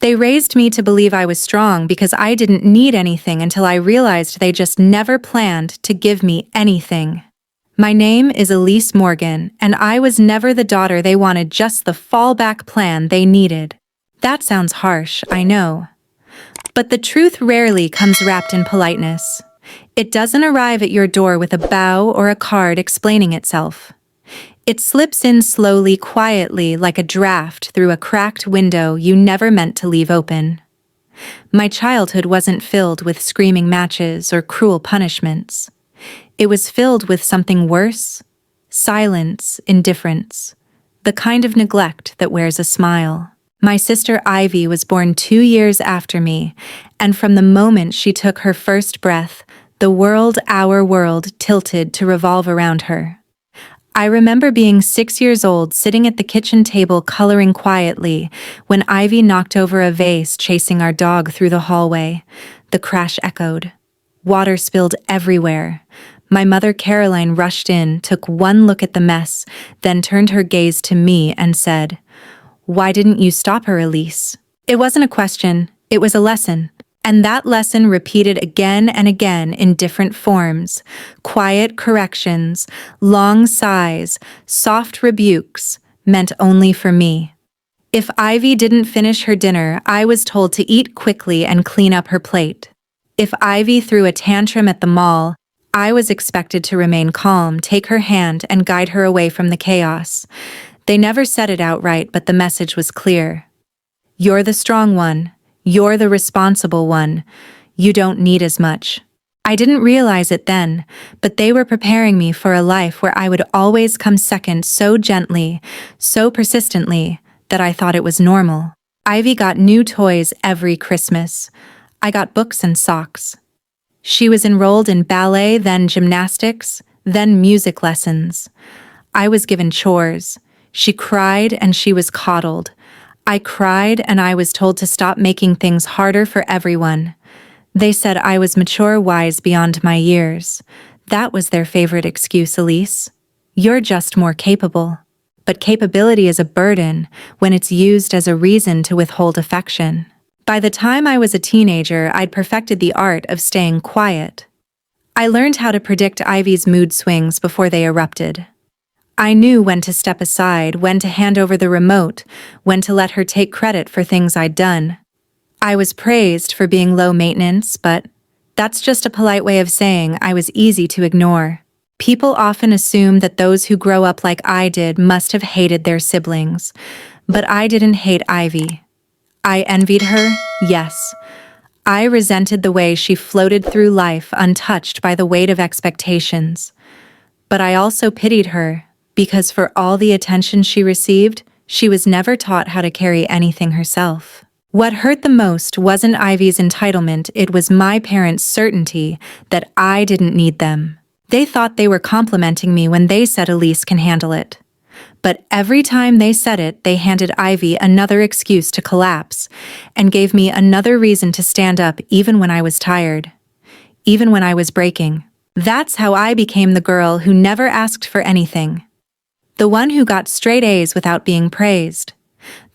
They raised me to believe I was strong because I didn't need anything until I realized they just never planned to give me anything. My name is Elise Morgan, and I was never the daughter they wanted, just the fallback plan they needed. That sounds harsh, I know. But the truth rarely comes wrapped in politeness. It doesn't arrive at your door with a bow or a card explaining itself. It slips in slowly, quietly, like a draft through a cracked window you never meant to leave open. My childhood wasn't filled with screaming matches or cruel punishments. It was filled with something worse: silence, indifference, the kind of neglect that wears a smile. My sister Ivy was born 2 years after me, and from the moment she took her first breath, the world, our world, tilted to revolve around her. I remember being 6 years old, sitting at the kitchen table coloring quietly, when Ivy knocked over a vase chasing our dog through the hallway. The crash echoed. Water spilled everywhere. My mother Caroline rushed in, took one look at the mess, then turned her gaze to me and said, "Why didn't you stop her, Elise?" It wasn't a question, it was a lesson. And that lesson repeated again and again in different forms: quiet corrections, long sighs, soft rebukes, meant only for me. If Ivy didn't finish her dinner, I was told to eat quickly and clean up her plate. If Ivy threw a tantrum at the mall, I was expected to remain calm, take her hand, and guide her away from the chaos. They never said it outright, but the message was clear. You're the strong one. You're the responsible one. You don't need as much. I didn't realize it then, but they were preparing me for a life where I would always come second, so gently, so persistently, that I thought it was normal. Ivy got new toys every Christmas. I got books and socks. She was enrolled in ballet, then gymnastics, then music lessons. I was given chores. She cried and she was coddled. I cried and I was told to stop making things harder for everyone. They said I was mature, wise beyond my years. That was their favorite excuse, Elise. You're just more capable. But capability is a burden when it's used as a reason to withhold affection. By the time I was a teenager, I'd perfected the art of staying quiet. I learned how to predict Ivy's mood swings before they erupted. I knew when to step aside, when to hand over the remote, when to let her take credit for things I'd done. I was praised for being low maintenance, but that's just a polite way of saying I was easy to ignore. People often assume that those who grow up like I did must have hated their siblings, but I didn't hate Ivy. I envied her, yes. I resented the way she floated through life untouched by the weight of expectations. But I also pitied her, because for all the attention she received, she was never taught how to carry anything herself. What hurt the most wasn't Ivy's entitlement, it was my parents' certainty that I didn't need them. They thought they were complimenting me when they said Elise can handle it. But every time they said it, they handed Ivy another excuse to collapse, and gave me another reason to stand up even when I was tired, even when I was breaking. That's how I became the girl who never asked for anything. The one who got straight A's without being praised.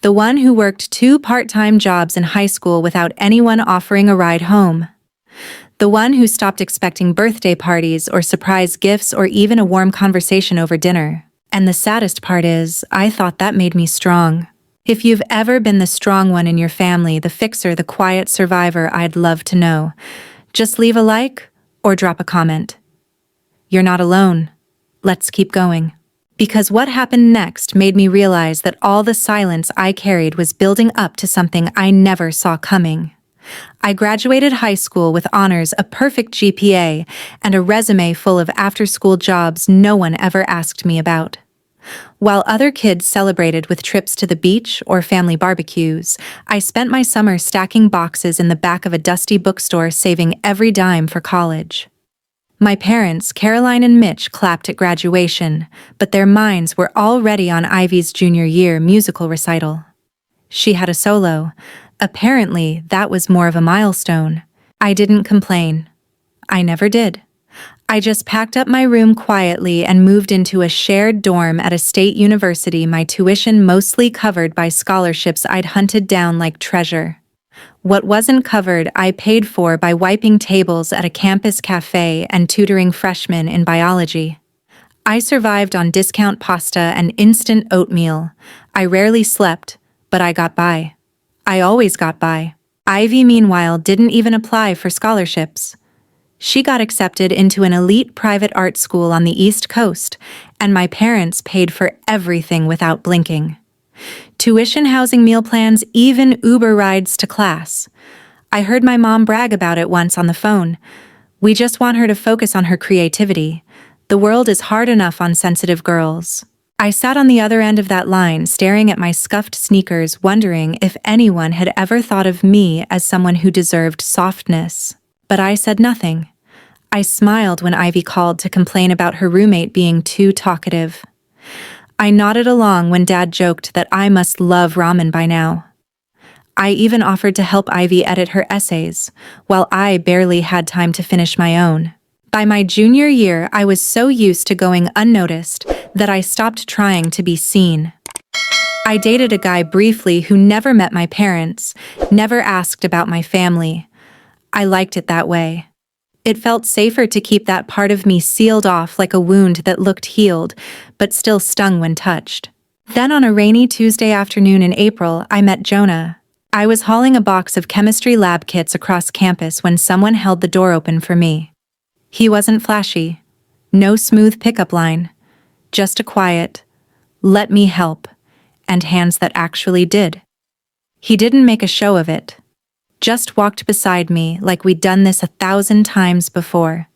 The one who worked 2 part-time jobs in high school without anyone offering a ride home. The one who stopped expecting birthday parties or surprise gifts or even a warm conversation over dinner. And the saddest part is, I thought that made me strong. If you've ever been the strong one in your family, the fixer, the quiet survivor, I'd love to know. Just leave a like or drop a comment. You're not alone. Let's keep going. Because what happened next made me realize that all the silence I carried was building up to something I never saw coming. I graduated high school with honors, a perfect GPA, and a resume full of after-school jobs no one ever asked me about. While other kids celebrated with trips to the beach or family barbecues, I spent my summer stacking boxes in the back of a dusty bookstore, saving every dime for college. My parents, Caroline and Mitch, clapped at graduation, but their minds were already on Ivy's junior year musical recital. She had a solo. Apparently, that was more of a milestone. I didn't complain. I never did. I just packed up my room quietly and moved into a shared dorm at a state university, my tuition mostly covered by scholarships I'd hunted down like treasure. What wasn't covered, I paid for by wiping tables at a campus cafe and tutoring freshmen in biology. I survived on discount pasta and instant oatmeal. I rarely slept, but I got by. I always got by. Ivy, meanwhile, didn't even apply for scholarships. She got accepted into an elite private art school on the East Coast, and my parents paid for everything without blinking. Tuition, housing, meal plans, even Uber rides to class. I heard my mom brag about it once on the phone. We just want her to focus on her creativity. The world is hard enough on sensitive girls. I sat on the other end of that line, staring at my scuffed sneakers, wondering if anyone had ever thought of me as someone who deserved softness. But I said nothing. I smiled when Ivy called to complain about her roommate being too talkative. I nodded along when Dad joked that I must love ramen by now. I even offered to help Ivy edit her essays, while I barely had time to finish my own. By my junior year, I was so used to going unnoticed that I stopped trying to be seen. I dated a guy briefly who never met my parents, never asked about my family. I liked it that way. It felt safer to keep that part of me sealed off like a wound that looked healed, but still stung when touched. Then on a rainy Tuesday afternoon in April, I met Jonah. I was hauling a box of chemistry lab kits across campus when someone held the door open for me. He wasn't flashy. No smooth pickup line. Just a quiet, "Let me help," and hands that actually did. He didn't make a show of it. Just walked beside me like we'd done this 1,000 times before.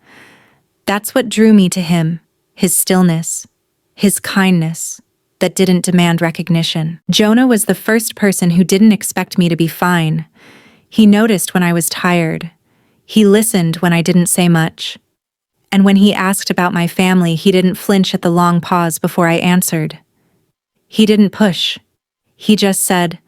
That's what drew me to him, his stillness, his kindness that didn't demand recognition. Jonah was the first person who didn't expect me to be fine. He noticed when I was tired. He listened when I didn't say much. And when he asked about my family, he didn't flinch at the long pause before I answered. He didn't push. He just said,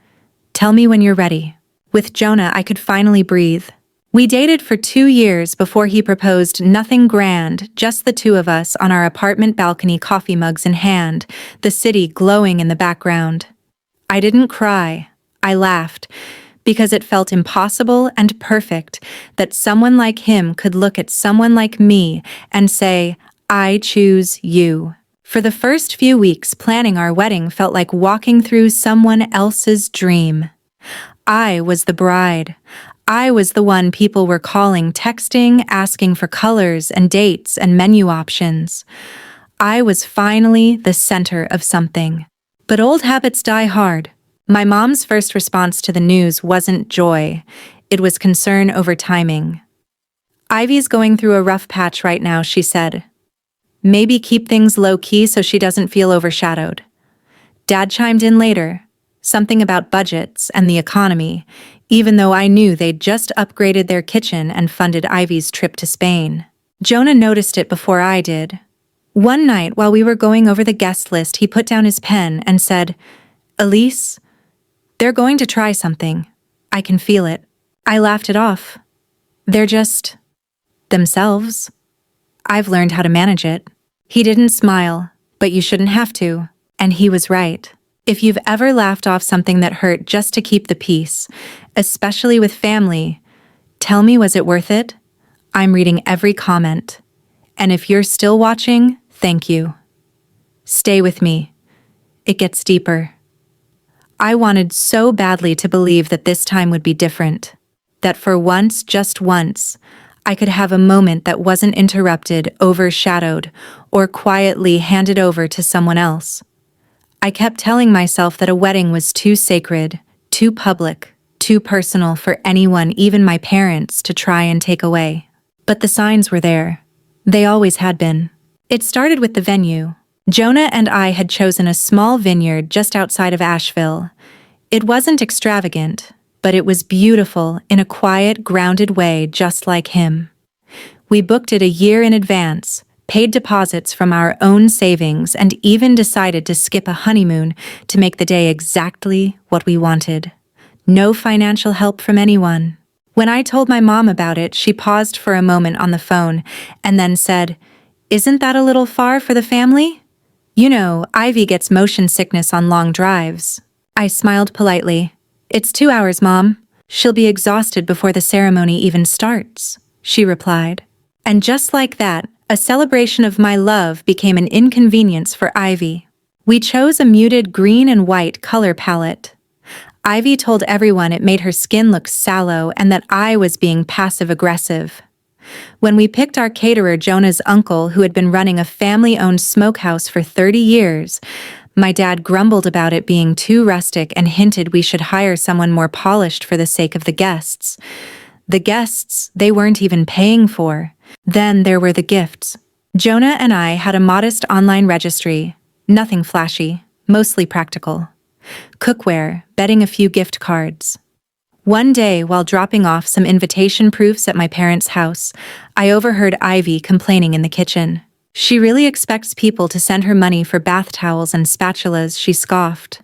"Tell me when you're ready." With Jonah, I could finally breathe. We dated for 2 years before he proposed. Nothing grand, just the two of us on our apartment balcony, coffee mugs in hand, the city glowing in the background. I didn't cry. I laughed, because it felt impossible and perfect that someone like him could look at someone like me and say, "I choose you." For the first few weeks, planning our wedding felt like walking through someone else's dream. I was the bride. I was the one people were calling, texting, asking for colors and dates and menu options. I was finally the center of something. But old habits die hard. My mom's first response to the news wasn't joy. It was concern over timing. "Ivy's going through a rough patch right now," she said. "Maybe keep things low-key so she doesn't feel overshadowed." Dad chimed in later, something about budgets and the economy, even though I knew they'd just upgraded their kitchen and funded Ivy's trip to Spain. Jonah noticed it before I did. One night, while we were going over the guest list, he put down his pen and said, "Elise, they're going to try something. I can feel it." I laughed it off. "They're just themselves. I've learned how to manage it." He didn't smile, "But you shouldn't have to." And he was right. If you've ever laughed off something that hurt just to keep the peace, especially with family, tell me, was it worth it? I'm reading every comment. And if you're still watching, thank you. Stay with me. It gets deeper. I wanted so badly to believe that this time would be different. That for once, just once, I could have a moment that wasn't interrupted, overshadowed, or quietly handed over to someone else. I kept telling myself that a wedding was too sacred, too public, too personal for anyone, even my parents, to try and take away. But the signs were there. They always had been. It started with the venue. Jonah and I had chosen a small vineyard just outside of Asheville. It wasn't extravagant, but it was beautiful in a quiet, grounded way, just like him. We booked it a year in advance, paid deposits from our own savings, and even decided to skip a honeymoon to make the day exactly what we wanted. No financial help from anyone. When I told my mom about it, she paused for a moment on the phone and then said, "Isn't that a little far for the family? You know, Ivy gets motion sickness on long drives." I smiled politely. "It's 2 hours, Mom. She'll be exhausted before the ceremony even starts," she replied. And just like that, a celebration of my love became an inconvenience for Ivy. We chose a muted green and white color palette. Ivy told everyone it made her skin look sallow and that I was being passive-aggressive. When we picked our caterer, Jonah's uncle, who had been running a family-owned smokehouse for 30 years, my dad grumbled about it being too rustic and hinted we should hire someone more polished for the sake of the guests. The guests they weren't even paying for. Then there were the gifts. Jonah and I had a modest online registry, nothing flashy, mostly practical. Cookware, betting a few gift cards. One day, while dropping off some invitation proofs at my parents' house, I overheard Ivy complaining in the kitchen. "She really expects people to send her money for bath towels and spatulas," she scoffed.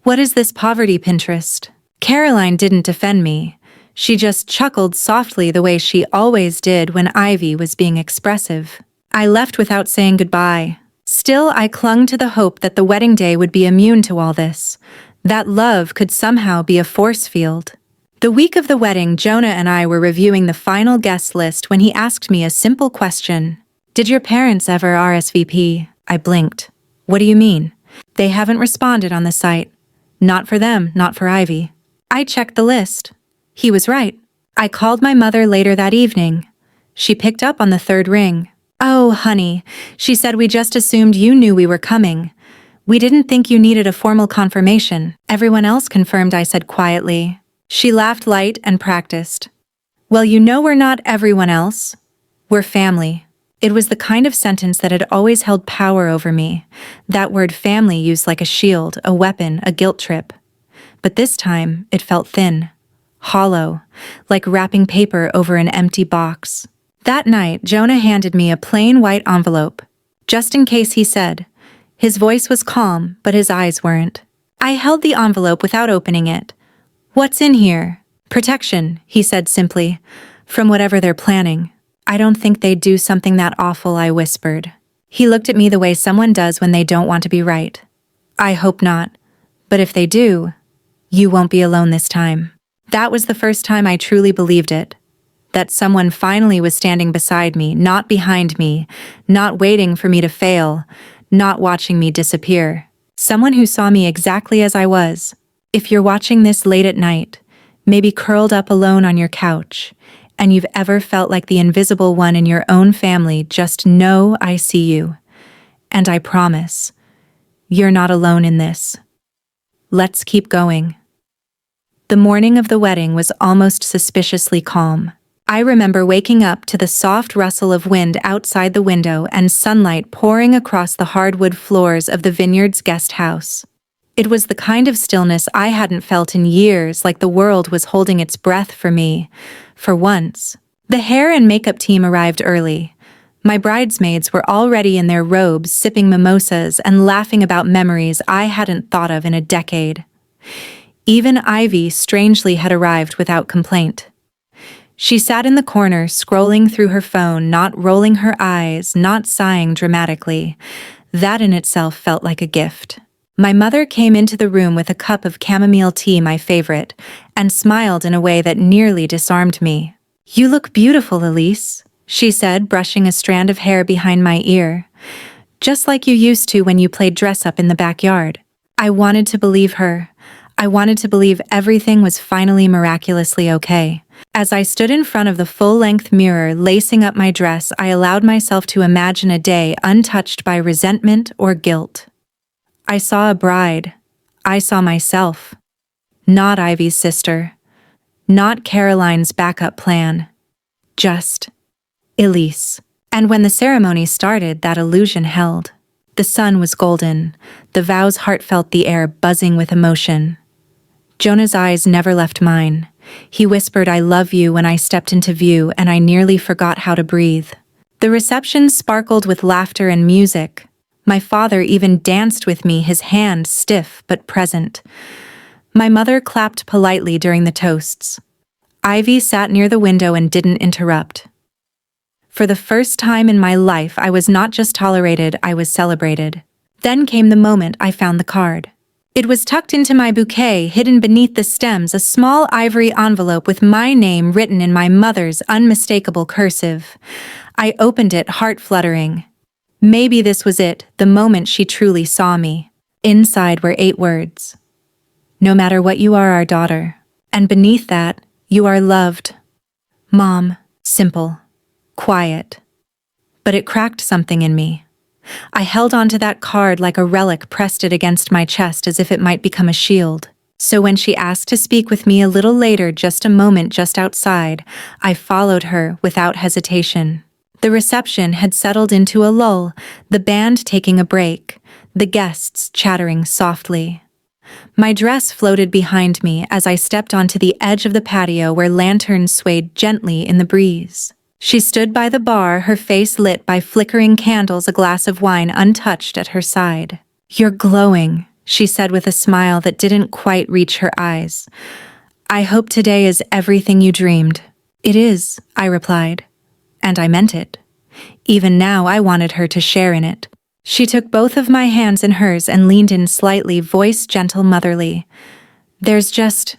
"What is this poverty Pinterest?" Caroline didn't defend me. She just chuckled softly the way she always did when Ivy was being expressive. I left without saying goodbye. Still, I clung to the hope that the wedding day would be immune to all this, that love could somehow be a force field. The week of the wedding, Jonah and I were reviewing the final guest list when he asked me a simple question. "Did your parents ever RSVP?" I blinked. "What do you mean?" "They haven't responded on the site. Not for them, not for Ivy." I checked the list. He was right. I called my mother later that evening. She picked up on the third ring. "Oh, honey," she said, "we just assumed you knew we were coming. We didn't think you needed a formal confirmation." "Everyone else confirmed," I said quietly. She laughed light and practiced. "Well, you know we're not everyone else. We're family." It was the kind of sentence that had always held power over me, that word family used like a shield, a weapon, a guilt trip. But this time, it felt thin, hollow, like wrapping paper over an empty box. That night, Jonah handed me a plain white envelope. "Just in case," he said. His voice was calm, but his eyes weren't. I held the envelope without opening it. "What's in here?" "Protection," he said simply, "from whatever they're planning." "I don't think they'd do something that awful," I whispered. He looked at me the way someone does when they don't want to be right. "I hope not. But if they do, you won't be alone this time." That was the first time I truly believed it. That someone finally was standing beside me, not behind me, not waiting for me to fail, not watching me disappear. Someone who saw me exactly as I was. If you're watching this late at night, maybe curled up alone on your couch, and you've ever felt like the invisible one in your own family, just know I see you. And I promise, you're not alone in this. Let's keep going. The morning of the wedding was almost suspiciously calm. I remember waking up to the soft rustle of wind outside the window and sunlight pouring across the hardwood floors of the vineyard's guest house. It was the kind of stillness I hadn't felt in years, like the world was holding its breath for me, for once. The hair and makeup team arrived early. My bridesmaids were already in their robes, sipping mimosas and laughing about memories I hadn't thought of in a decade. Even Ivy strangely had arrived without complaint. She sat in the corner, scrolling through her phone, not rolling her eyes, not sighing dramatically. That in itself felt like a gift. My mother came into the room with a cup of chamomile tea, my favorite, and smiled in a way that nearly disarmed me. "You look beautiful, Elise," she said, brushing a strand of hair behind my ear. "Just like you used to when you played dress-up in the backyard." I wanted to believe her. I wanted to believe everything was finally miraculously okay. As I stood in front of the full-length mirror lacing up my dress, I allowed myself to imagine a day untouched by resentment or guilt. I saw a bride. I saw myself. Not Ivy's sister. Not Caroline's backup plan. Just Elise. And when the ceremony started, that illusion held. The sun was golden, the vows heartfelt, the air buzzing with emotion. Jonah's eyes never left mine. He whispered, "I love you," when I stepped into view, and I nearly forgot how to breathe. The reception sparkled with laughter and music. My father even danced with me, his hand stiff but present. My mother clapped politely during the toasts. Ivy sat near the window and didn't interrupt. For the first time in my life, I was not just tolerated, I was celebrated. Then came the moment I found the card. It was tucked into my bouquet, hidden beneath the stems, a small ivory envelope with my name written in my mother's unmistakable cursive. I opened it, heart fluttering. Maybe this was it, the moment she truly saw me. Inside were 8 words. No matter what you are, our daughter. And beneath that, you are loved. Mom. Simple. Quiet. But it cracked something in me. I held onto that card like a relic, pressed it against my chest as if it might become a shield. So when she asked to speak with me a little later, just a moment just outside, I followed her without hesitation. The reception had settled into a lull, the band taking a break, the guests chattering softly. My dress floated behind me as I stepped onto the edge of the patio where lanterns swayed gently in the breeze. She stood by the bar, her face lit by flickering candles, a glass of wine untouched at her side. "You're glowing," she said with a smile that didn't quite reach her eyes. "I hope today is everything you dreamed." "It is," I replied. And I meant it. Even now, I wanted her to share in it. She took both of my hands in hers and leaned in slightly, voice gentle, motherly. "There's just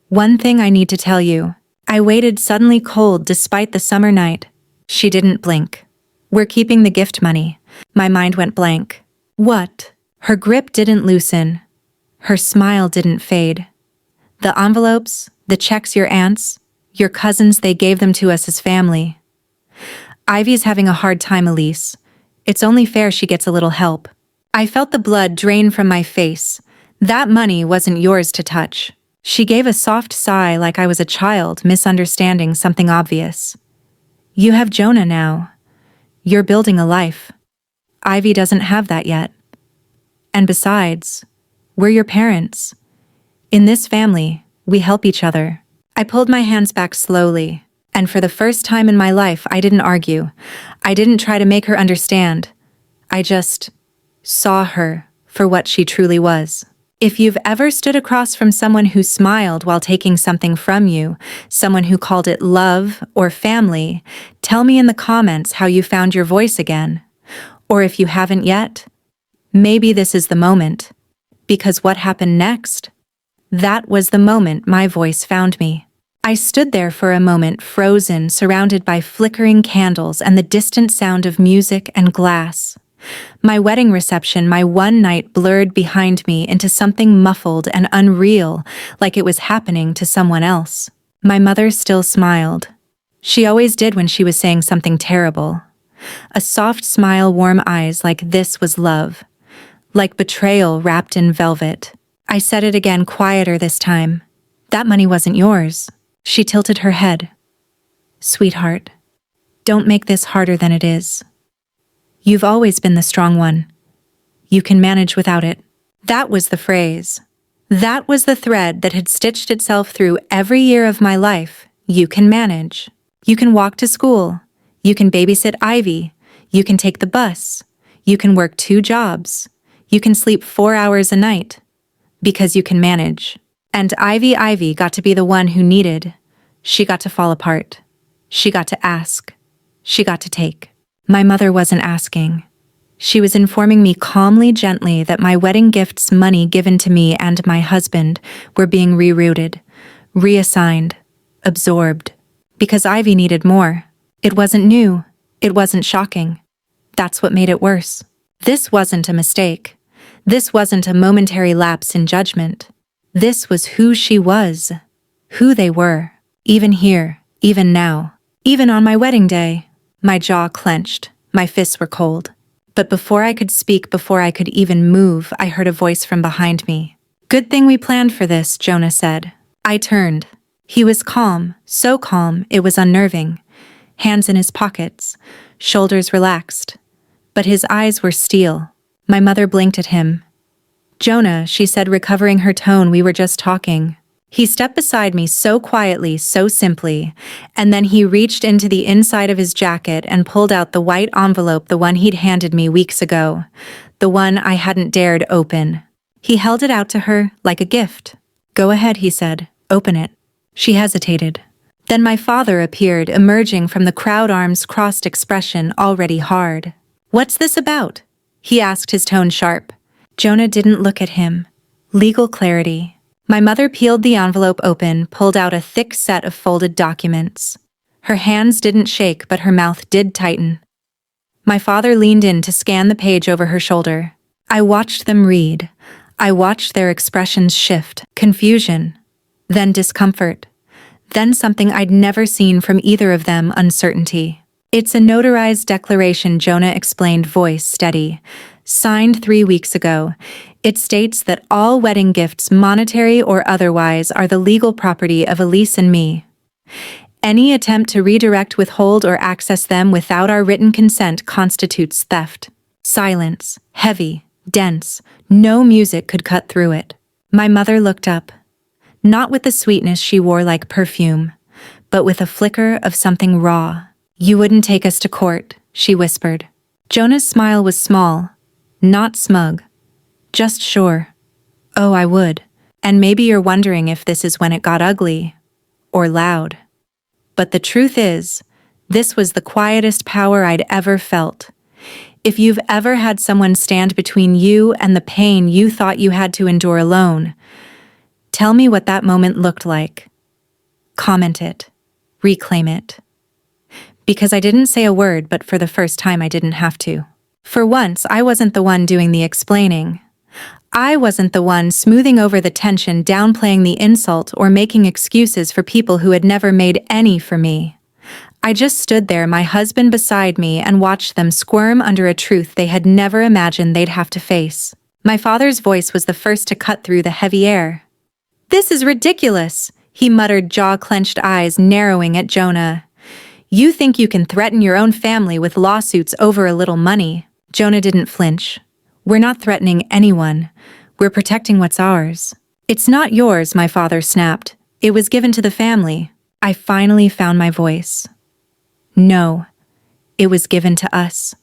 one thing I need to tell you." I waited, suddenly cold despite the summer night. She didn't blink. "We're keeping the gift money." My mind went blank. "What?" Her grip didn't loosen. Her smile didn't fade. "The envelopes, the checks your aunts, your cousins, they gave them to us as family. Ivy's having a hard time, Elise. It's only fair she gets a little help." I felt the blood drain from my face. "That money wasn't yours to touch." She gave a soft sigh like I was a child misunderstanding something obvious. "You have Jonah now. You're building a life. Ivy doesn't have that yet. And besides, we're your parents. In this family, we help each other." I pulled my hands back slowly, and for the first time in my life, I didn't argue. I didn't try to make her understand. I just saw her for what she truly was. If you've ever stood across from someone who smiled while taking something from you, someone who called it love or family, tell me in the comments how you found your voice again. Or if you haven't yet, maybe this is the moment. Because what happened next? That was the moment my voice found me. I stood there for a moment, frozen, surrounded by flickering candles and the distant sound of music and glass. My wedding reception, my one night, blurred behind me into something muffled and unreal, like it was happening to someone else. My mother still smiled. She always did when she was saying something terrible. A soft smile, warm eyes, like this was love. Like betrayal wrapped in velvet. I said it again, quieter this time. "That money wasn't yours." She tilted her head. "Sweetheart, don't make this harder than it is. You've always been the strong one. You can manage without it." That was the phrase. That was the thread that had stitched itself through every year of my life. You can manage. You can walk to school. You can babysit Ivy. You can take the bus. You can work 2 jobs. You can sleep 4 hours a night. Because you can manage. And Ivy got to be the one who needed. She got to fall apart. She got to ask. She got to take. My mother wasn't asking. She was informing me calmly, gently, that my wedding gift's money given to me and my husband were being rerouted, reassigned, absorbed. Because Ivy needed more. It wasn't new. It wasn't shocking. That's what made it worse. This wasn't a mistake. This wasn't a momentary lapse in judgment. This was who she was. Who they were. Even here. Even now. Even on my wedding day. My jaw clenched. My fists were cold. But before I could speak, before I could even move, I heard a voice from behind me. "Good thing we planned for this," Jonah said. I turned. He was calm, so calm it was unnerving. Hands in his pockets, shoulders relaxed. But his eyes were steel. My mother blinked at him. "Jonah," she said, recovering her tone, "we were just talking." He stepped beside me so quietly, so simply, and then he reached into the inside of his jacket and pulled out the white envelope, the one he'd handed me weeks ago, the one I hadn't dared open. He held it out to her like a gift. "Go ahead," he said. "Open it." She hesitated. Then my father appeared, emerging from the crowd, arms crossed, expression already hard. "What's this about?" he asked, his tone sharp. Jonah didn't look at him. Legal clarity. My mother peeled the envelope open, pulled out a thick set of folded documents. Her hands didn't shake, but her mouth did tighten. My father leaned in to scan the page over her shoulder. I watched them read. I watched their expressions shift. Confusion. Then discomfort. Then something I'd never seen from either of them, uncertainty. "It's a notarized declaration," Jonah explained, voice steady. "Signed 3 weeks ago. It states that all wedding gifts, monetary or otherwise, are the legal property of Elise and me. Any attempt to redirect, withhold, or access them without our written consent constitutes theft." Silence. Heavy. Dense. No music could cut through it. My mother looked up. Not with the sweetness she wore like perfume, but with a flicker of something raw. "You wouldn't take us to court," she whispered. Jonah's smile was small, not smug, just sure. "Oh, I would. And maybe you're wondering if this is when it got ugly. Or loud. But the truth is, this was the quietest power I'd ever felt. If you've ever had someone stand between you and the pain you thought you had to endure alone, tell me what that moment looked like. Comment it. Reclaim it." Because I didn't say a word, but for the first time I didn't have to. For once, I wasn't the one doing the explaining. I wasn't the one smoothing over the tension, downplaying the insult, or making excuses for people who had never made any for me. I just stood there, my husband beside me, and watched them squirm under a truth they had never imagined they'd have to face. My father's voice was the first to cut through the heavy air. "This is ridiculous," he muttered, jaw-clenched, eyes narrowing at Jonah. "You think you can threaten your own family with lawsuits over a little money?" Jonah didn't flinch. "We're not threatening anyone. We're protecting what's ours." "It's not yours," my father snapped. "It was given to the family." I finally found my voice. "No, it was given to us.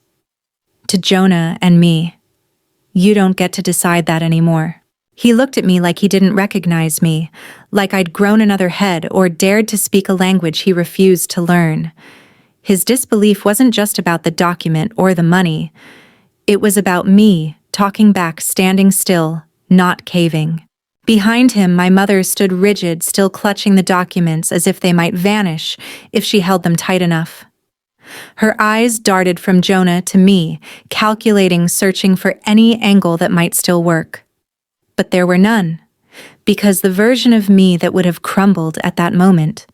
To Jonah and me. You don't get to decide that anymore." He looked at me like he didn't recognize me, like I'd grown another head or dared to speak a language he refused to learn. His disbelief wasn't just about the document or the money. It was about me, talking back, standing still, not caving. Behind him, my mother stood rigid, still clutching the documents as if they might vanish if she held them tight enough. Her eyes darted from Jonah to me, calculating, searching for any angle that might still work. But there were none, because the version of me that would have crumbled at that moment,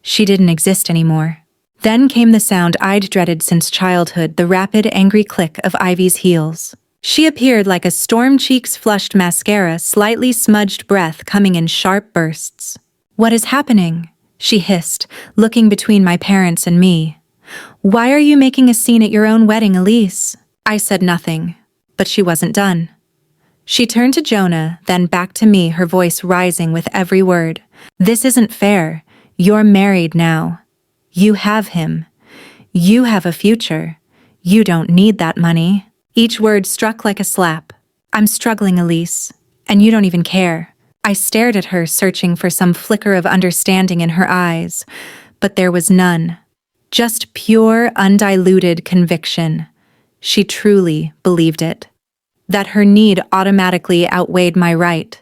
she didn't exist anymore. Then came the sound I'd dreaded since childhood, the rapid, angry click of Ivy's heels. She appeared like a storm, cheeks flushed, mascara, slightly smudged, breath coming in sharp bursts. "What is happening?" she hissed, looking between my parents and me. "Why are you making a scene at your own wedding, Elise?" I said nothing, but she wasn't done. She turned to Jonah, then back to me, her voice rising with every word. "This isn't fair. You're married now. You have him. You have a future. You don't need that money." Each word struck like a slap. "I'm struggling, Elise, and you don't even care." I stared at her, searching for some flicker of understanding in her eyes, but there was none. Just pure, undiluted conviction. She truly believed it. That her need automatically outweighed my right.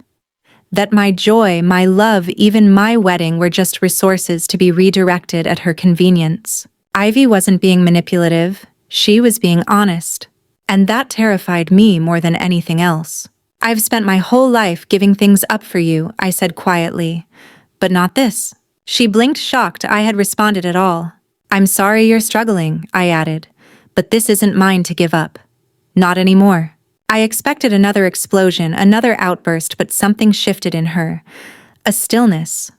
That my joy, my love, even my wedding were just resources to be redirected at her convenience. Ivy wasn't being manipulative, she was being honest. And that terrified me more than anything else. "I've spent my whole life giving things up for you," I said quietly. "But not this." She blinked, shocked I had responded at all. "I'm sorry you're struggling," I added, "but this isn't mine to give up. Not anymore." I expected another explosion, another outburst, but something shifted in her. A stillness.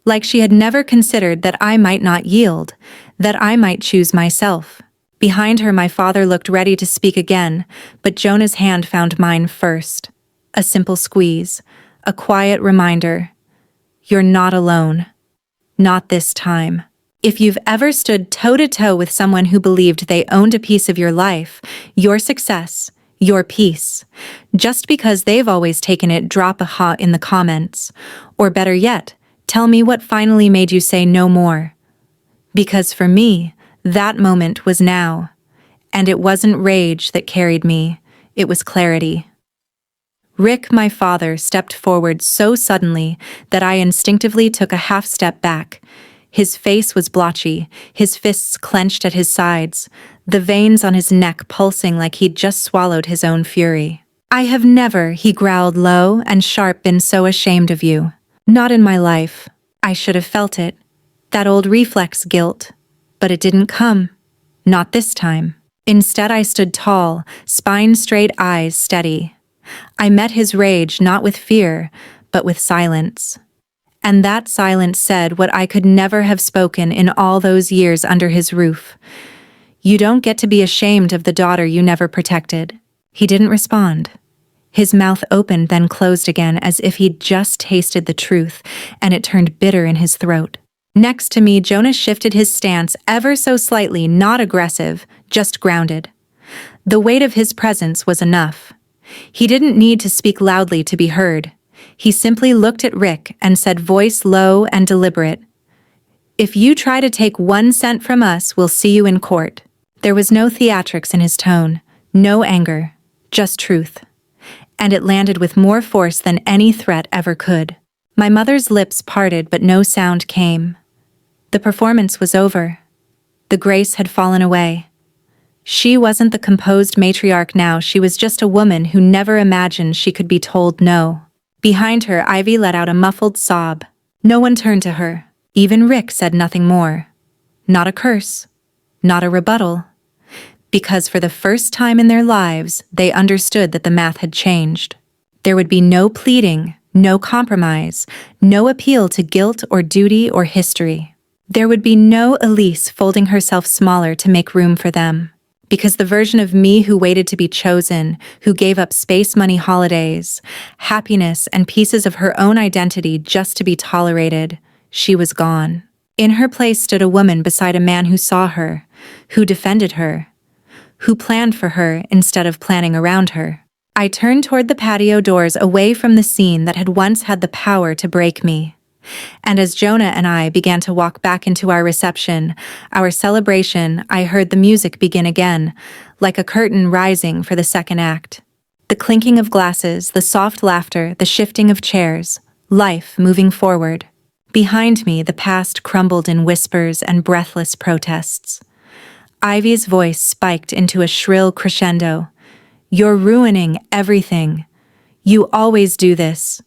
Like she had never considered that I might not yield, that I might choose myself. Behind her, my father looked ready to speak again, but Jonah's hand found mine first. A simple squeeze, a quiet reminder. You're not alone. Not this time. If you've ever stood toe-to-toe with someone who believed they owned a piece of your life, your success, your peace, just because they've always taken it, drop a ha in the comments. Or better yet, Tell me what finally made you say no more. Because for me, that moment was now. And it wasn't rage that carried me, it was clarity. Rick, my father, stepped forward so suddenly that I instinctively took a half step back. His face was blotchy, his fists clenched at his sides, the veins on his neck pulsing like he'd just swallowed his own fury. I have never, he growled low and sharp, been so ashamed of you. Not in my life. I should have felt it. That old reflex guilt. But it didn't come. Not this time. Instead, I stood tall, spine straight, eyes steady. I met his rage not with fear, but with silence. And that silence said what I could never have spoken in all those years under his roof. You don't get to be ashamed of the daughter you never protected. He didn't respond. His mouth opened, then closed again, as if he'd just tasted the truth, and it turned bitter in his throat. Next to me, Jonas shifted his stance ever so slightly, not aggressive, just grounded. The weight of his presence was enough. He didn't need to speak loudly to be heard. He simply looked at Rick and said, voice low and deliberate, "If you try to take 1 cent from us, we'll see you in court." There was no theatrics in his tone, no anger, just truth. And it landed with more force than any threat ever could. My mother's lips parted, but no sound came. The performance was over. The grace had fallen away. She wasn't the composed matriarch now, she was just a woman who never imagined she could be told no. Behind her, Ivy let out a muffled sob. No one turned to her. Even Rick said nothing more. Not a curse. Not a rebuttal. Because for the first time in their lives, they understood that the math had changed. There would be no pleading, no compromise, no appeal to guilt or duty or history. There would be no Elise folding herself smaller to make room for them. Because the version of me who waited to be chosen, who gave up space money holidays, happiness, and pieces of her own identity just to be tolerated, she was gone. In her place stood a woman beside a man who saw her, who defended her, who planned for her instead of planning around her. I turned toward the patio doors, away from the scene that had once had the power to break me. And as Jonah and I began to walk back into our reception, our celebration, I heard the music begin again, like a curtain rising for the second act. The clinking of glasses, the soft laughter, the shifting of chairs, life moving forward. Behind me, the past crumbled in whispers and breathless protests. Ivy's voice spiked into a shrill crescendo. "You're ruining everything. You always do this.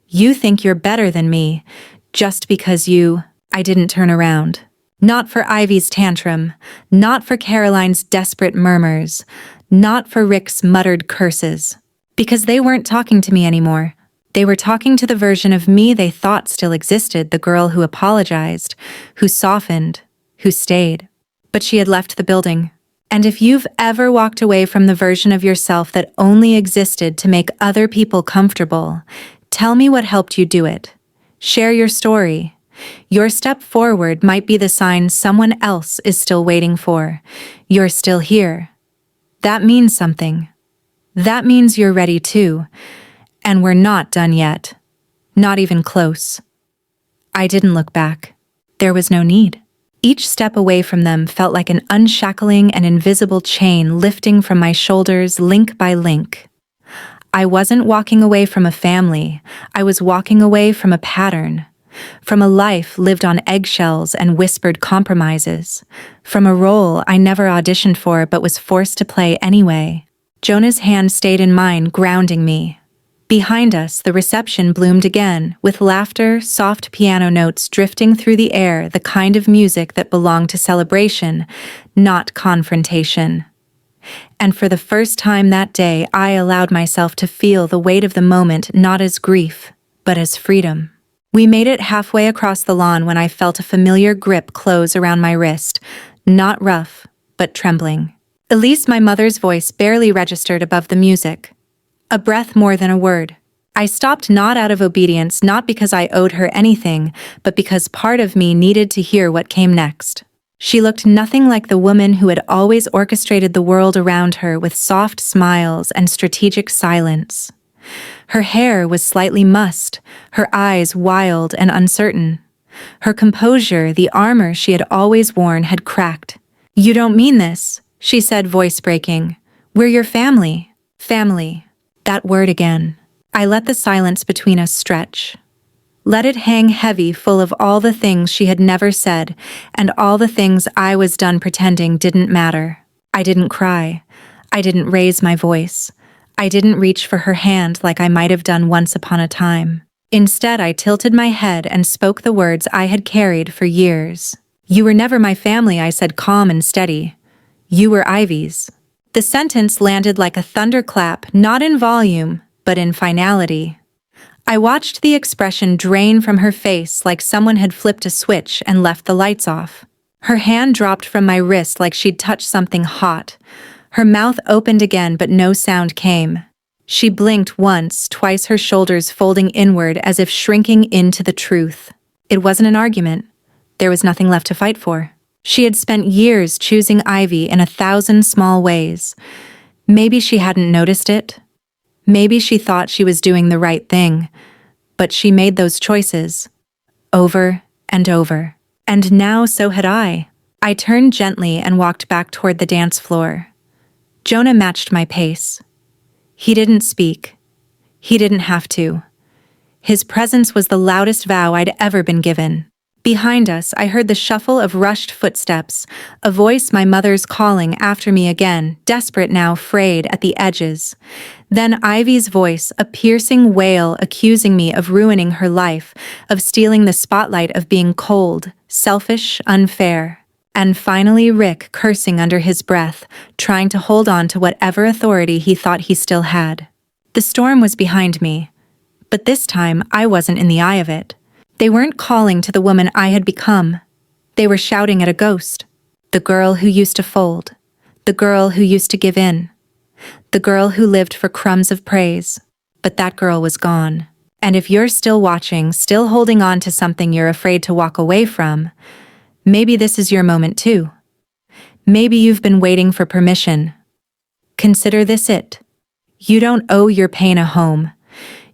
You think you're better than me, just because you..." I didn't turn around. Not for Ivy's tantrum, not for Caroline's desperate murmurs, not for Rick's muttered curses. Because they weren't talking to me anymore. They were talking to the version of me they thought still existed, the girl who apologized, who softened, who stayed. But she had left the building. And if you've ever walked away from the version of yourself that only existed to make other people comfortable, tell me what helped you do it. Share your story. Your step forward might be the sign someone else is still waiting for. You're still here. That means something. That means you're ready too. And we're not done yet. Not even close. I didn't look back. There was no need. Each step away from them felt like an unshackling and invisible chain lifting from my shoulders link by link. I wasn't walking away from a family. I was walking away from a pattern. From a life lived on eggshells and whispered compromises. From a role I never auditioned for but was forced to play anyway. Jonah's hand stayed in mine, grounding me. Behind us, the reception bloomed again, with laughter, soft piano notes drifting through the air, the kind of music that belonged to celebration, not confrontation. And for the first time that day, I allowed myself to feel the weight of the moment not as grief, but as freedom. We made it halfway across the lawn when I felt a familiar grip close around my wrist, not rough, but trembling. Elise, my mother's voice, barely registered above the music. A breath more than a word. I stopped, not out of obedience, not because I owed her anything, but because part of me needed to hear what came next. She looked nothing like the woman who had always orchestrated the world around her with soft smiles and strategic silence. Her hair was slightly mussed, her eyes wild and uncertain. Her composure, the armor she had always worn, had cracked. "You don't mean this," she said, voice breaking. "We're your family." Family. That word again. I let the silence between us stretch. Let it hang heavy, full of all the things she had never said, and all the things I was done pretending didn't matter. I didn't cry. I didn't raise my voice. I didn't reach for her hand like I might have done once upon a time. Instead, I tilted my head and spoke the words I had carried for years. "You were never my family," I said, calm and steady. "You were Ivy's." The sentence landed like a thunderclap, not in volume, but in finality. I watched the expression drain from her face like someone had flipped a switch and left the lights off. Her hand dropped from my wrist like she'd touched something hot. Her mouth opened again, but no sound came. She blinked once, twice, her shoulders folding inward as if shrinking into the truth. It wasn't an argument. There was nothing left to fight for. She had spent years choosing Ivy in 1,000 small ways. Maybe she hadn't noticed it. Maybe she thought she was doing the right thing. But she made those choices. Over and over. And now so had I. I turned gently and walked back toward the dance floor. Jonah matched my pace. He didn't speak. He didn't have to. His presence was the loudest vow I'd ever been given. Behind us, I heard the shuffle of rushed footsteps, a voice my mother's calling after me again, desperate now, frayed at the edges. Then Ivy's voice, a piercing wail accusing me of ruining her life, of stealing the spotlight, of being cold, selfish, unfair. And finally Rick cursing under his breath, trying to hold on to whatever authority he thought he still had. The storm was behind me, but this time I wasn't in the eye of it. They weren't calling to the woman I had become. They were shouting at a ghost. The girl who used to fold. The girl who used to give in. The girl who lived for crumbs of praise. But that girl was gone. And if you're still watching, still holding on to something you're afraid to walk away from, maybe this is your moment too. Maybe you've been waiting for permission. Consider this it. You don't owe your pain a home.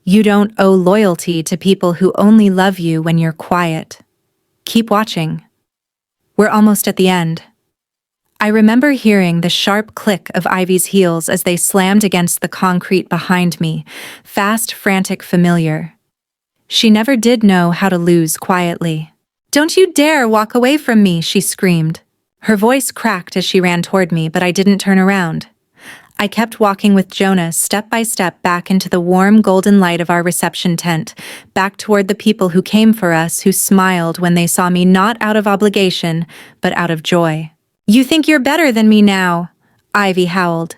You don't owe loyalty to people who only love you when you're quiet. Keep watching. We're almost at the end. I remember hearing the sharp click of Ivy's heels as they slammed against the concrete behind me, fast, frantic, familiar. She never did know how to lose quietly. "Don't you dare walk away from me," she screamed. Her voice cracked as she ran toward me, but I didn't turn around. I kept walking with Jonah, step by step, back into the warm golden light of our reception tent, back toward the people who came for us, who smiled when they saw me, not out of obligation, but out of joy. "You think you're better than me now," Ivy howled.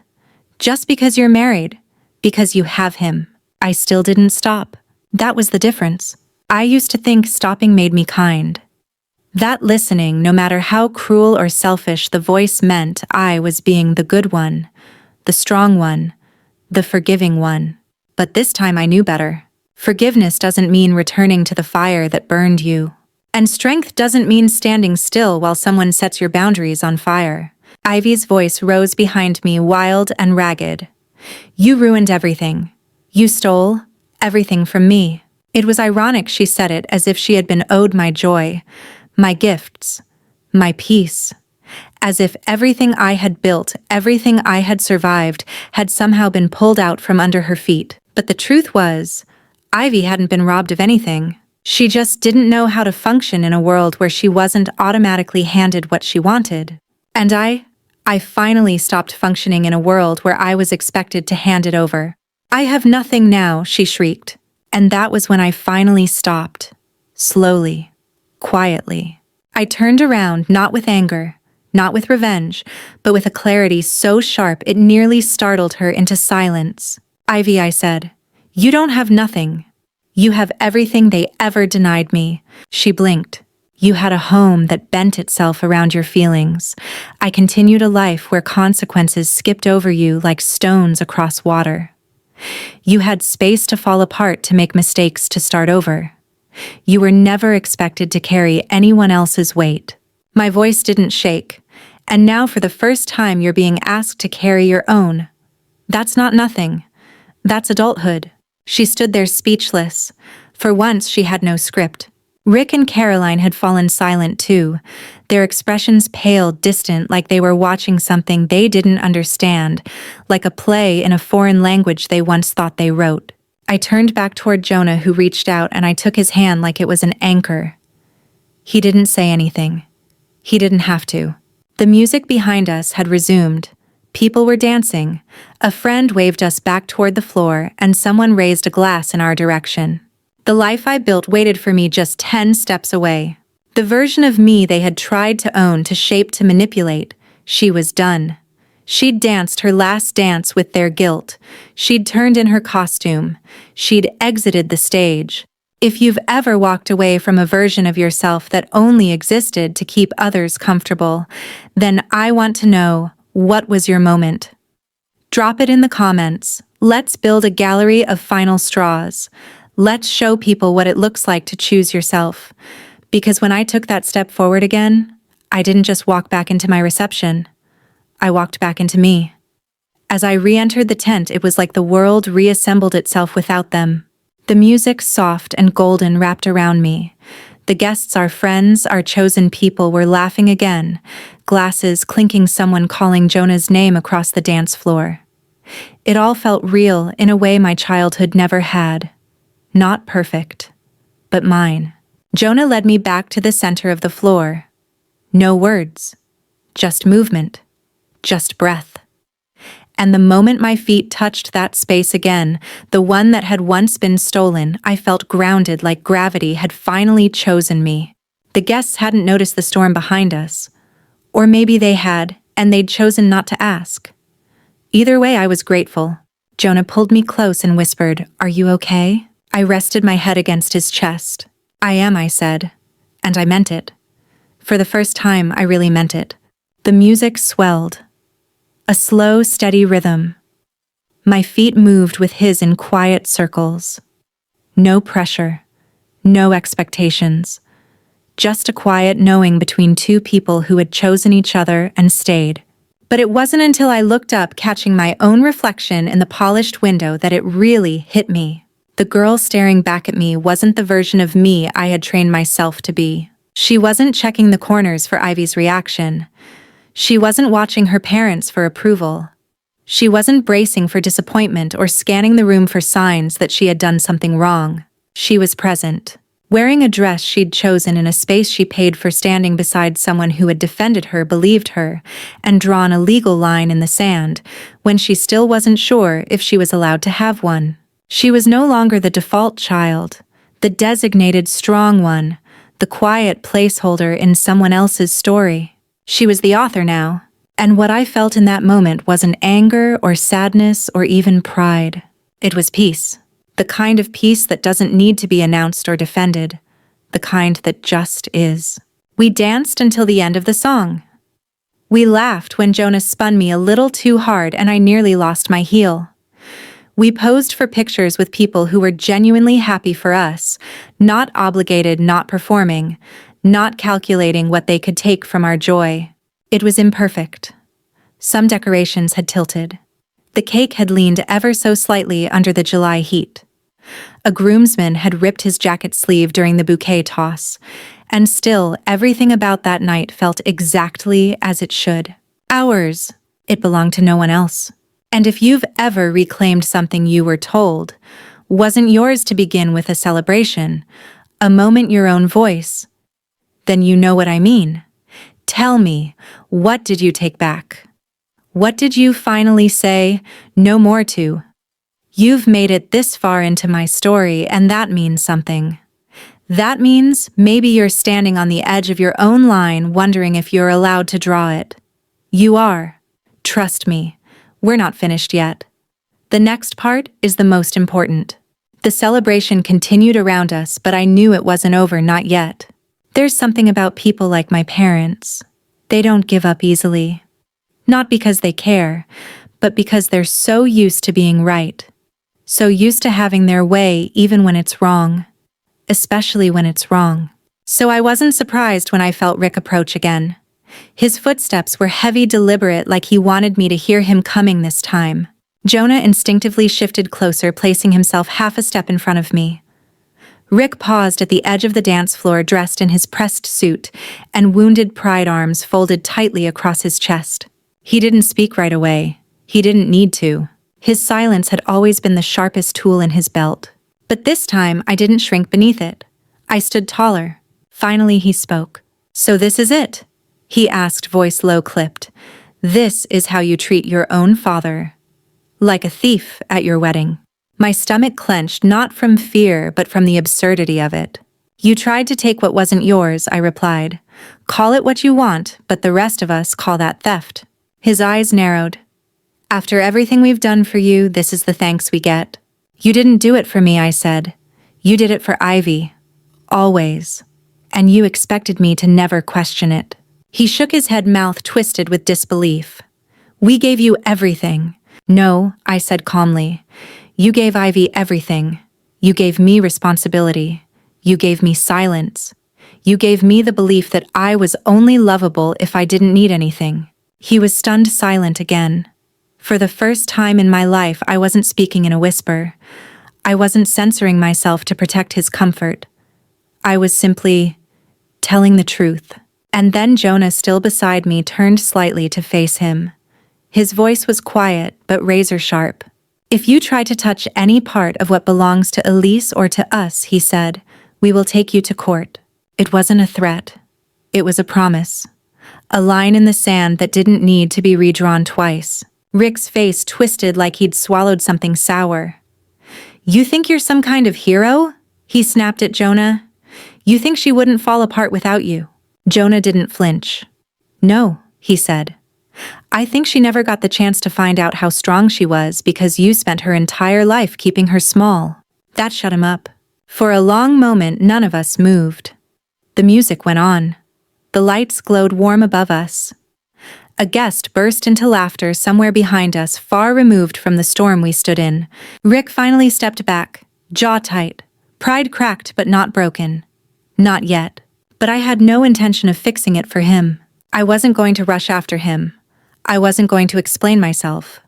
"Just because you're married, because you have him." I still didn't stop. That was the difference. I used to think stopping made me kind. That listening, no matter how cruel or selfish the voice, meant I was being the good one. The strong one, the forgiving one. But this time I knew better. Forgiveness doesn't mean returning to the fire that burned you. And strength doesn't mean standing still while someone sets your boundaries on fire. Ivy's voice rose behind me, wild and ragged. "You ruined everything. You stole everything from me." It was ironic she said it as if she had been owed my joy, my gifts, my peace. As if everything I had built, everything I had survived, had somehow been pulled out from under her feet. But the truth was, Ivy hadn't been robbed of anything. She just didn't know how to function in a world where she wasn't automatically handed what she wanted. And I finally stopped functioning in a world where I was expected to hand it over. "I have nothing now," she shrieked. And that was when I finally stopped. Slowly, quietly. I turned around, not with anger, not with revenge, but with a clarity so sharp it nearly startled her into silence. "Ivy," I said, "you don't have nothing. You have everything they ever denied me." She blinked. "You had a home that bent itself around your feelings. I continued a life where consequences skipped over you like stones across water. You had space to fall apart, to make mistakes, to start over. You were never expected to carry anyone else's weight." My voice didn't shake. "And now for the first time you're being asked to carry your own. That's not nothing. That's adulthood." She stood there speechless. For once, she had no script. Rick and Caroline had fallen silent too, their expressions pale, distant, like they were watching something they didn't understand, like a play in a foreign language they once thought they wrote. I turned back toward Jonah, who reached out, and I took his hand like it was an anchor. He didn't say anything. He didn't have to. The music behind us had resumed. People were dancing. A friend waved us back toward the floor, and someone raised a glass in our direction. The life I built waited for me just 10 steps away. The version of me they had tried to own, to shape, to manipulate, she was done. She'd danced her last dance with their guilt. She'd turned in her costume. She'd exited the stage. If you've ever walked away from a version of yourself that only existed to keep others comfortable, then I want to know, what was your moment? Drop it in the comments. Let's build a gallery of final straws. Let's show people what it looks like to choose yourself. Because when I took that step forward again, I didn't just walk back into my reception. I walked back into me. As I re-entered the tent, it was like the world reassembled itself without them. The music, soft and golden, wrapped around me. The guests, our friends, our chosen people, were laughing again, glasses clinking, someone calling Jonah's name across the dance floor. It all felt real in a way my childhood never had. Not perfect, but mine. Jonah led me back to the center of the floor. No words, just movement, just breath. And the moment my feet touched that space again, the one that had once been stolen, I felt grounded, like gravity had finally chosen me. The guests hadn't noticed the storm behind us. Or maybe they had, and they'd chosen not to ask. Either way, I was grateful. Jonah pulled me close and whispered, "Are you okay?" I rested my head against his chest. "I am," I said. And I meant it. For the first time, I really meant it. The music swelled. A slow, steady rhythm. My feet moved with his in quiet circles. No pressure. No expectations. Just a quiet knowing between two people who had chosen each other and stayed. But it wasn't until I looked up, catching my own reflection in the polished window, that it really hit me. The girl staring back at me wasn't the version of me I had trained myself to be. She wasn't checking the corners for Ivy's reaction. She wasn't watching her parents for approval. She wasn't bracing for disappointment or scanning the room for signs that she had done something wrong. She was present, wearing a dress she'd chosen in a space she paid for, standing beside someone who had defended her, believed her, and drawn a legal line in the sand when she still wasn't sure if she was allowed to have one. She was no longer the default child, the designated strong one, the quiet placeholder in someone else's story. She was the author now, and what I felt in that moment wasn't anger or sadness or even pride. It was peace, the kind of peace that doesn't need to be announced or defended, the kind that just is. We danced until the end of the song. We laughed when Jonah spun me a little too hard and I nearly lost my heel. We posed for pictures with people who were genuinely happy for us, not obligated, not performing, not calculating what they could take from our joy. It was imperfect. Some decorations had tilted. The cake had leaned ever so slightly under the July heat. A groomsman had ripped his jacket sleeve during the bouquet toss, and still everything about that night felt exactly as it should. Ours. It belonged to no one else. And if you've ever reclaimed something you were told wasn't yours to begin with, a celebration, a moment, your own voice, then you know what I mean. Tell me, what did you take back? What did you finally say no more to? You've made it this far into my story, and that means something. That means maybe you're standing on the edge of your own line, wondering if you're allowed to draw it. You are. Trust me. We're not finished yet. The next part is the most important. The celebration continued around us, but I knew it wasn't over, not yet. There's something about people like my parents. They don't give up easily. Not because they care, but because they're so used to being right. So used to having their way even when it's wrong. Especially when it's wrong. So I wasn't surprised when I felt Rick approach again. His footsteps were heavy, deliberate, like he wanted me to hear him coming this time. Jonah instinctively shifted closer, placing himself half a step in front of me. Rick paused at the edge of the dance floor, dressed in his pressed suit and wounded pride arms folded tightly across his chest. He didn't speak right away. He didn't need to. His silence had always been the sharpest tool in his belt. But this time, I didn't shrink beneath it. I stood taller. Finally, he spoke. "So this is it?" he asked, voice low-clipped. "This is how you treat your own father. Like a thief at your wedding." My stomach clenched, not from fear, but from the absurdity of it. "You tried to take what wasn't yours," I replied. "Call it what you want, but the rest of us call that theft." His eyes narrowed. "After everything we've done for you, this is the thanks we get." "You didn't do it for me," I said. "You did it for Ivy. Always. And you expected me to never question it." He shook his head, mouth twisted with disbelief. "We gave you everything." "No," I said calmly. "You gave Ivy everything. You gave me responsibility. You gave me silence. You gave me the belief that I was only lovable if I didn't need anything." He was stunned silent again. For the first time in my life, I wasn't speaking in a whisper. I wasn't censoring myself to protect his comfort. I was simply telling the truth. And then Jonah, still beside me, turned slightly to face him. His voice was quiet but razor sharp. "If you try to touch any part of what belongs to Elise or to us," he said, "we will take you to court." It wasn't a threat. It was a promise. A line in the sand that didn't need to be redrawn twice. Rick's face twisted like he'd swallowed something sour. "You think you're some kind of hero?" he snapped at Jonah. "You think she wouldn't fall apart without you?" Jonah didn't flinch. "No," he said. "I think she never got the chance to find out how strong she was because you spent her entire life keeping her small." That shut him up. For a long moment, none of us moved. The music went on. The lights glowed warm above us. A guest burst into laughter somewhere behind us, far removed from the storm we stood in. Rick finally stepped back, jaw tight, pride cracked but not broken. Not yet. But I had no intention of fixing it for him. I wasn't going to rush after him. I wasn't going to explain myself.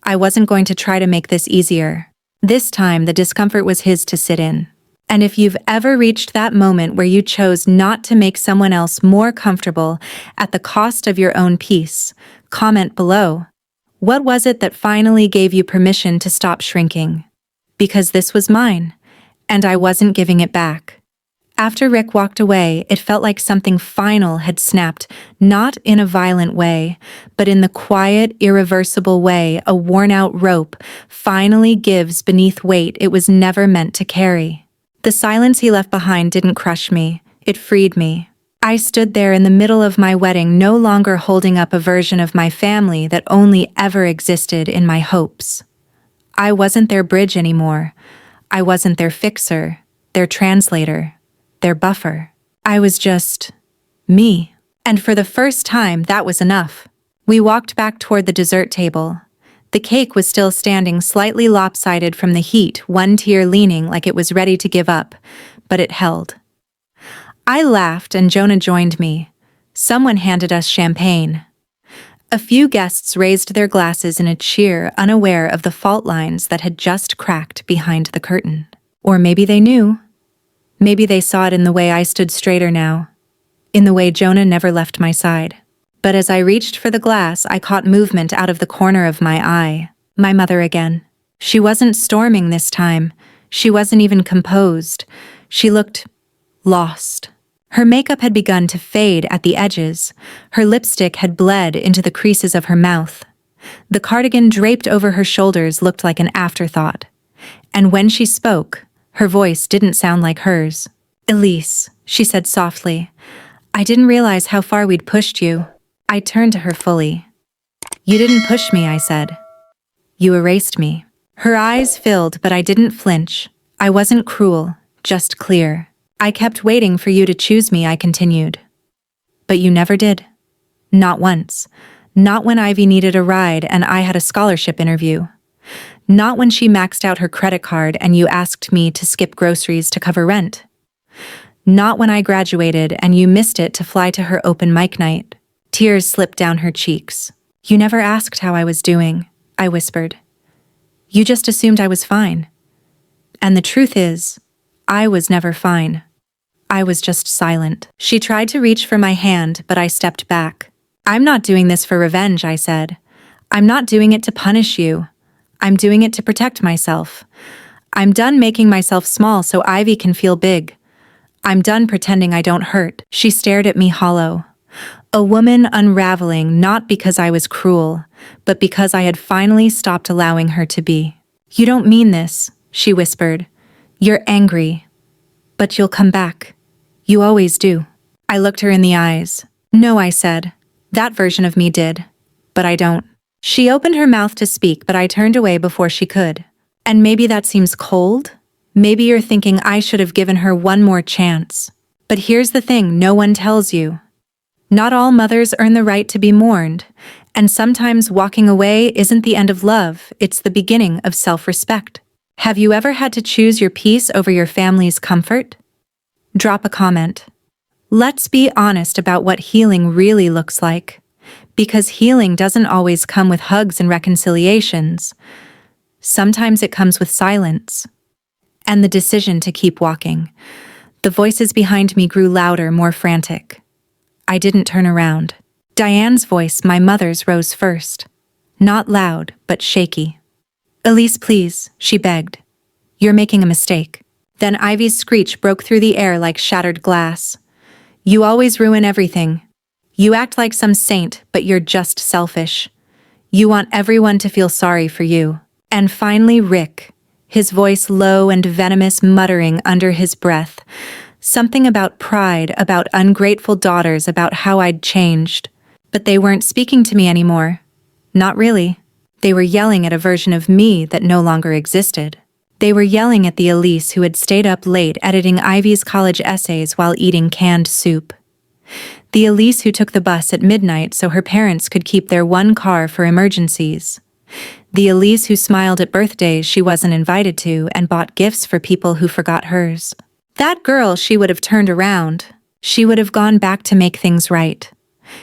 I wasn't going to try to make this easier. This time, the discomfort was his to sit in. And if you've ever reached that moment where you chose not to make someone else more comfortable at the cost of your own peace, comment below. What was it that finally gave you permission to stop shrinking? Because this was mine, and I wasn't giving it back. After Rick walked away, it felt like something final had snapped, not in a violent way, but in the quiet, irreversible way a worn-out rope finally gives beneath weight it was never meant to carry. The silence he left behind didn't crush me, it freed me. I stood there in the middle of my wedding, no longer holding up a version of my family that only ever existed in my hopes. I wasn't their bridge anymore. I wasn't their fixer, their translator, their buffer. I was just me. And for the first time, that was enough. We walked back toward the dessert table. The cake was still standing, slightly lopsided from the heat, one tier leaning like it was ready to give up, but it held. I laughed and Jonah joined me. Someone handed us champagne. A few guests raised their glasses in a cheer, unaware of the fault lines that had just cracked behind the curtain. Or maybe they knew. Maybe they saw it in the way I stood straighter now, in the way Jonah never left my side. But as I reached for the glass, I caught movement out of the corner of my eye. My mother again. She wasn't storming this time. She wasn't even composed. She looked lost. Her makeup had begun to fade at the edges. Her lipstick had bled into the creases of her mouth. The cardigan draped over her shoulders looked like an afterthought. And when she spoke, her voice didn't sound like hers. "Elise," she said softly, "I didn't realize how far we'd pushed you." I turned to her fully. "You didn't push me," I said. "You erased me." Her eyes filled, but I didn't flinch. I wasn't cruel, just clear. "I kept waiting for you to choose me," I continued. "But you never did. Not once. Not when Ivy needed a ride and I had a scholarship interview. Not when she maxed out her credit card and you asked me to skip groceries to cover rent. Not when I graduated and you missed it to fly to her open mic night." Tears slipped down her cheeks. "You never asked how I was doing," I whispered. You just assumed I was fine. And the truth is, I was never fine. I was just silent. She tried to reach for my hand, but I stepped back. I'm not doing this for revenge, I said. I'm not doing it to punish you. I'm doing it to protect myself. I'm done making myself small so Ivy can feel big. I'm done pretending I don't hurt. She stared at me hollow. A woman unraveling not because I was cruel, but because I had finally stopped allowing her to be. You don't mean this, she whispered. You're angry. But you'll come back. You always do. I looked her in the eyes. No, I said. That version of me did. But I don't. She opened her mouth to speak, but I turned away before she could. And maybe that seems cold? Maybe you're thinking I should have given her one more chance. But here's the thing no one tells you. Not all mothers earn the right to be mourned, and sometimes walking away isn't the end of love, it's the beginning of self-respect. Have you ever had to choose your peace over your family's comfort? Drop a comment. Let's be honest about what healing really looks like, because healing doesn't always come with hugs and reconciliations. Sometimes it comes with silence. And the decision to keep walking. The voices behind me grew louder, more frantic. I didn't turn around. Diane's voice, my mother's, rose first. Not loud, but shaky. Elise, please, she begged. You're making a mistake. Then Ivy's screech broke through the air like shattered glass. You always ruin everything. You act like some saint, but you're just selfish. You want everyone to feel sorry for you. And finally Rick, his voice low and venomous, muttering under his breath. Something about pride, about ungrateful daughters, about how I'd changed. But they weren't speaking to me anymore. Not really. They were yelling at a version of me that no longer existed. They were yelling at the Elise who had stayed up late editing Ivy's college essays while eating canned soup. The Elise who took the bus at midnight so her parents could keep their one car for emergencies. The Elise who smiled at birthdays she wasn't invited to and bought gifts for people who forgot hers. That girl, she would have turned around. She would have gone back to make things right.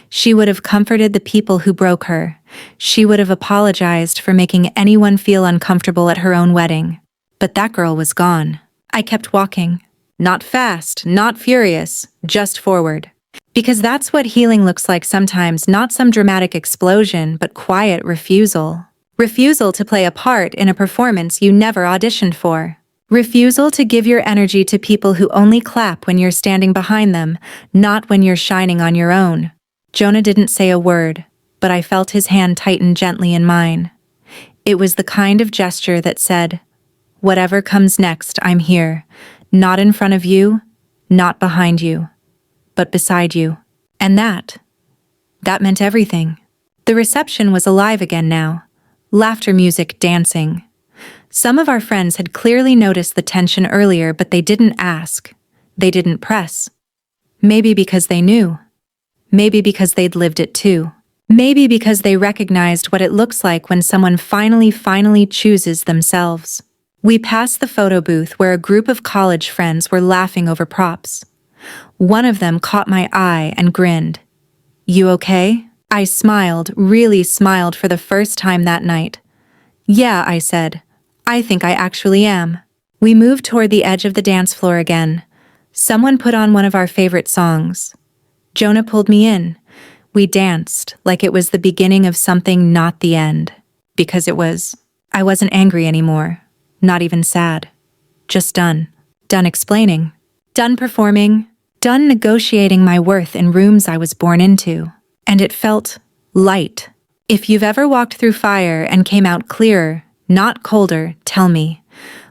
She would have comforted the people who broke her. She would have apologized for making anyone feel uncomfortable at her own wedding. But that girl was gone. I kept walking. Not fast, not furious, just forward. Because that's what healing looks like sometimes, not some dramatic explosion, but quiet refusal. Refusal to play a part in a performance you never auditioned for. Refusal to give your energy to people who only clap when you're standing behind them, not when you're shining on your own. Jonah didn't say a word, but I felt his hand tighten gently in mine. It was the kind of gesture that said, whatever comes next, I'm here. Not in front of you, not behind you, but beside you. And that meant everything. The reception was alive again now. Laughter, music, dancing. Some of our friends had clearly noticed the tension earlier, but they didn't ask. They didn't press. Maybe because they knew. Maybe because they'd lived it too. Maybe because they recognized what it looks like when someone finally chooses themselves. We passed the photo booth where a group of college friends were laughing over props. One of them caught my eye and grinned. You okay? I smiled, really smiled for the first time that night. Yeah, I said. I think I actually am. We moved toward the edge of the dance floor again. Someone put on one of our favorite songs. Jonah pulled me in. We danced like it was the beginning of something, not the end. Because it was. I wasn't angry anymore. Not even sad. Just done. Done explaining. Done performing. Done negotiating my worth in rooms I was born into. And it felt light. If you've ever walked through fire and came out clearer, not colder, tell me.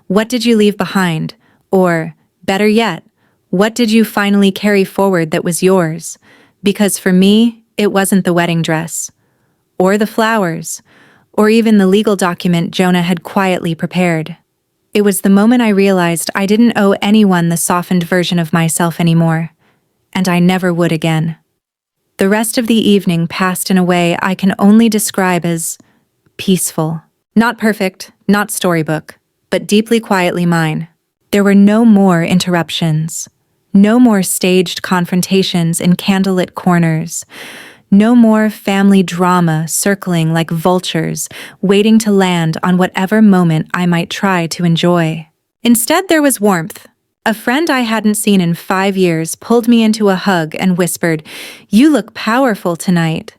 What did you leave behind? Or, better yet, what did you finally carry forward that was yours? Because for me, it wasn't the wedding dress. Or the flowers. Or even the legal document Jonah had quietly prepared. It was the moment I realized I didn't owe anyone the softened version of myself anymore. And I never would again. The rest of the evening passed in a way I can only describe as peaceful. Not perfect, not storybook, but deeply quietly mine. There were no more interruptions. No more staged confrontations in candlelit corners. No more family drama circling like vultures, waiting to land on whatever moment I might try to enjoy. Instead, there was warmth. A friend I hadn't seen in 5 years pulled me into a hug and whispered, "You look powerful tonight."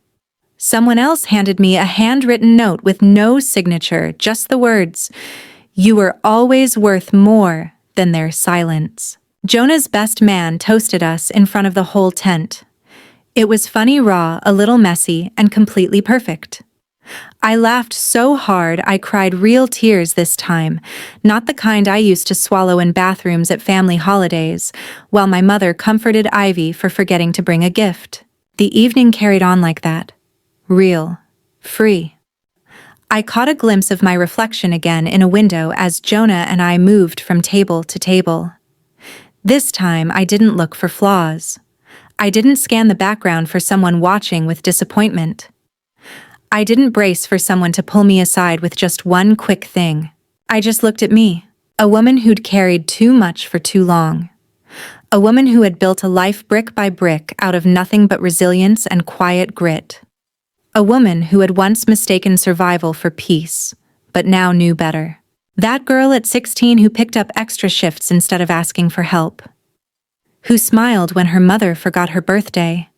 Someone else handed me a handwritten note with no signature, just the words, "You were always worth more than their silence." Jonah's best man toasted us in front of the whole tent. It was funny, raw, a little messy, and completely perfect. I laughed so hard I cried real tears this time, not the kind I used to swallow in bathrooms at family holidays, while my mother comforted Ivy for forgetting to bring a gift. The evening carried on like that. Real. Free. I caught a glimpse of my reflection again in a window as Jonah and I moved from table to table. This time I didn't look for flaws. I didn't scan the background for someone watching with disappointment. I didn't brace for someone to pull me aside with just one quick thing. I just looked at me, a woman who'd carried too much for too long. A woman who had built a life brick by brick out of nothing but resilience and quiet grit. A woman who had once mistaken survival for peace, but now knew better. That girl at 16 who picked up extra shifts instead of asking for help. Who smiled when her mother forgot her birthday.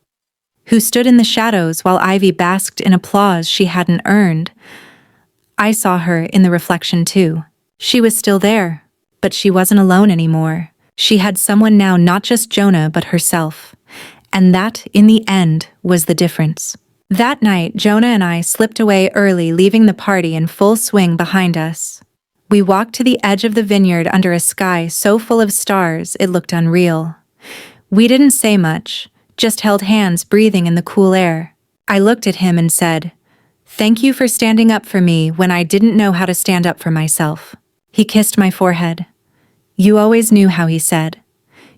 Who stood in the shadows while Ivy basked in applause she hadn't earned. I saw her in the reflection too. She was still there, but she wasn't alone anymore. She had someone now, not just Jonah, but herself. And that, in the end, was the difference. That night, Jonah and I slipped away early, leaving the party in full swing behind us. We walked to the edge of the vineyard under a sky so full of stars it looked unreal. We didn't say much, just held hands, breathing in the cool air. I looked at him and said, "Thank you for standing up for me when I didn't know how to stand up for myself." He kissed my forehead. "You always knew how," he said.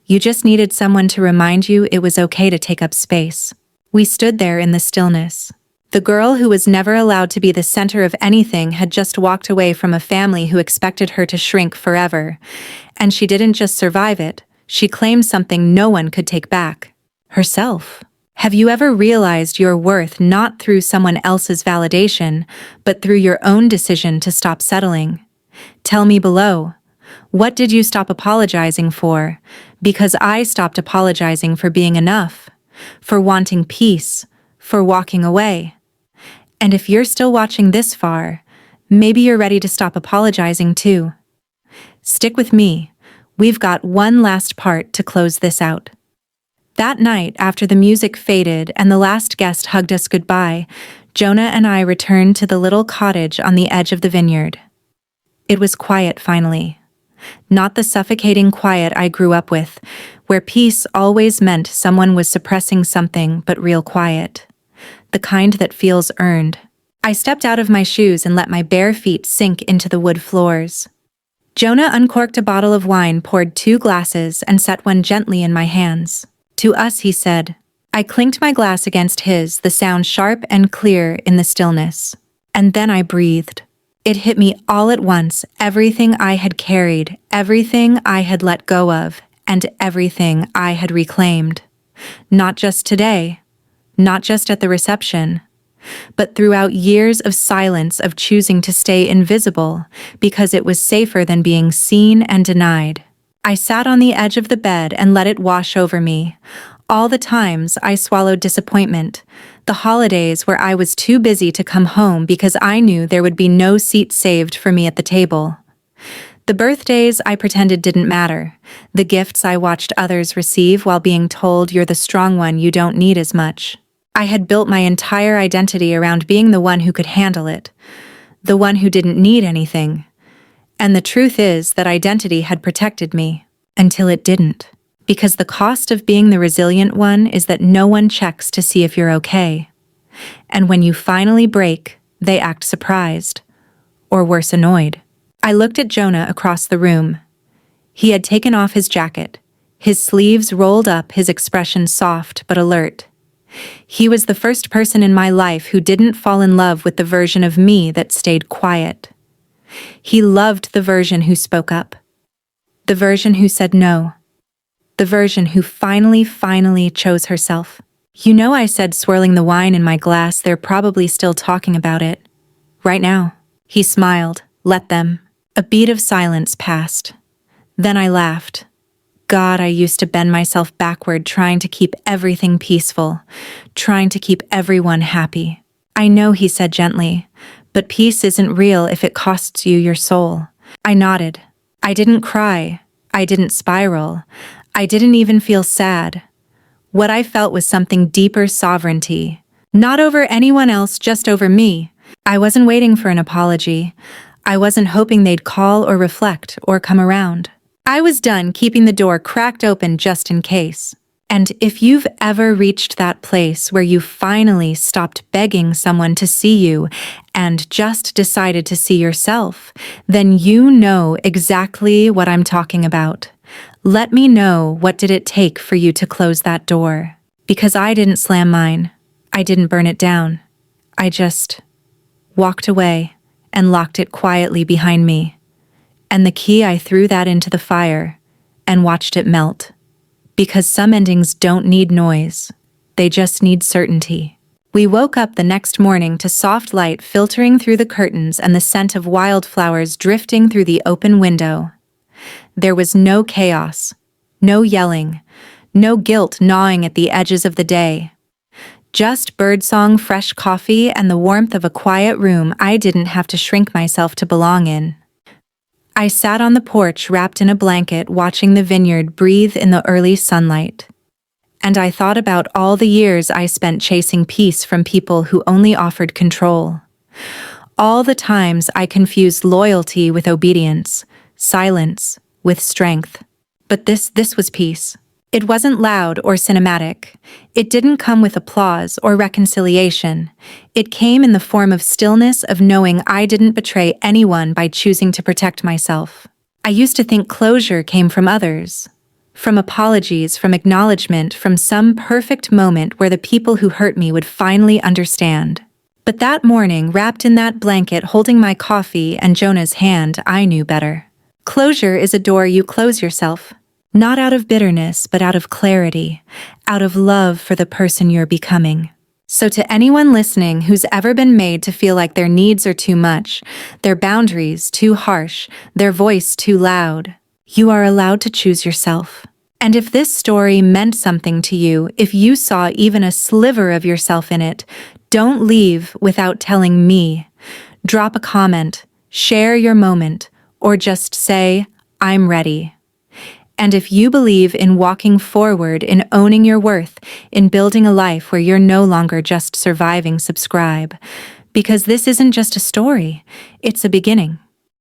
"You just needed someone to remind you it was okay to take up space." We stood there in the stillness. The girl who was never allowed to be the center of anything had just walked away from a family who expected her to shrink forever. And she didn't just survive it, she claimed something no one could take back. Herself. Have you ever realized your worth not through someone else's validation, but through your own decision to stop settling? Tell me below. What did you stop apologizing for? Because I stopped apologizing for being enough, for wanting peace, for walking away. And if you're still watching this far, maybe you're ready to stop apologizing too. Stick with me. We've got one last part to close this out. That night, after the music faded and the last guest hugged us goodbye, Jonah and I returned to the little cottage on the edge of the vineyard. It was quiet finally. Not the suffocating quiet I grew up with, where peace always meant someone was suppressing something, but real quiet. The kind that feels earned. I stepped out of my shoes and let my bare feet sink into the wood floors. Jonah uncorked a bottle of wine, poured 2 glasses, and set one gently in my hands. "To us," he said. I clinked my glass against his, the sound sharp and clear in the stillness. And then I breathed. It hit me all at once, everything I had carried, everything I had let go of, and everything I had reclaimed. Not just today, not just at the reception, but throughout years of silence, of choosing to stay invisible because it was safer than being seen and denied. I sat on the edge of the bed and let it wash over me. All the times I swallowed disappointment, the holidays where I was too busy to come home because I knew there would be no seat saved for me at the table. The birthdays I pretended didn't matter, the gifts I watched others receive while being told you're the strong one, you don't need as much. I had built my entire identity around being the one who could handle it, the one who didn't need anything. And the truth is that identity had protected me, until it didn't. Because the cost of being the resilient one is that no one checks to see if you're okay. And when you finally break, they act surprised, or worse, annoyed. I looked at Jonah across the room. He had taken off his jacket, his sleeves rolled up, his expression soft but alert. He was the first person in my life who didn't fall in love with the version of me that stayed quiet. He loved the version who spoke up, the version who said no, the version who finally chose herself. You know, I said, swirling the wine in my glass, they're probably still talking about it. Right now. He smiled. Let them. A beat of silence passed. Then I laughed. God, I used to bend myself backward trying to keep everything peaceful, trying to keep everyone happy. I know, he said gently, but peace isn't real if it costs you your soul. I nodded. I didn't cry. I didn't spiral. I didn't even feel sad. What I felt was something deeper: sovereignty. Not over anyone else, just over me. I wasn't waiting for an apology. I wasn't hoping they'd call or reflect or come around. I was done keeping the door cracked open just in case. And if you've ever reached that place where you finally stopped begging someone to see you and just decided to see yourself, then you know exactly what I'm talking about. Let me know, what did it take for you to close that door? Because I didn't slam mine. I didn't burn it down. I just walked away and locked it quietly behind me. And the key, I threw that into the fire and watched it melt. Because some endings don't need noise. They just need certainty. We woke up the next morning to soft light filtering through the curtains and the scent of wildflowers drifting through the open window. There was no chaos, no yelling, no guilt gnawing at the edges of the day. Just birdsong, fresh coffee, and the warmth of a quiet room I didn't have to shrink myself to belong in. I sat on the porch wrapped in a blanket, watching the vineyard breathe in the early sunlight. And I thought about all the years I spent chasing peace from people who only offered control. All the times I confused loyalty with obedience, silence with strength. But this was peace. It wasn't loud or cinematic. It didn't come with applause or reconciliation. It came in the form of stillness, of knowing I didn't betray anyone by choosing to protect myself. I used to think closure came from others. From apologies, from acknowledgement, from some perfect moment where the people who hurt me would finally understand. But that morning, wrapped in that blanket, holding my coffee and Jonah's hand, I knew better. Closure is a door you close yourself. Not out of bitterness, but out of clarity, out of love for the person you're becoming. So to anyone listening who's ever been made to feel like their needs are too much, their boundaries too harsh, their voice too loud, you are allowed to choose yourself. And if this story meant something to you, if you saw even a sliver of yourself in it, don't leave without telling me. Drop a comment, share your moment, or just say, I'm ready. And if you believe in walking forward, in owning your worth, in building a life where you're no longer just surviving, subscribe. Because this isn't just a story, it's a beginning.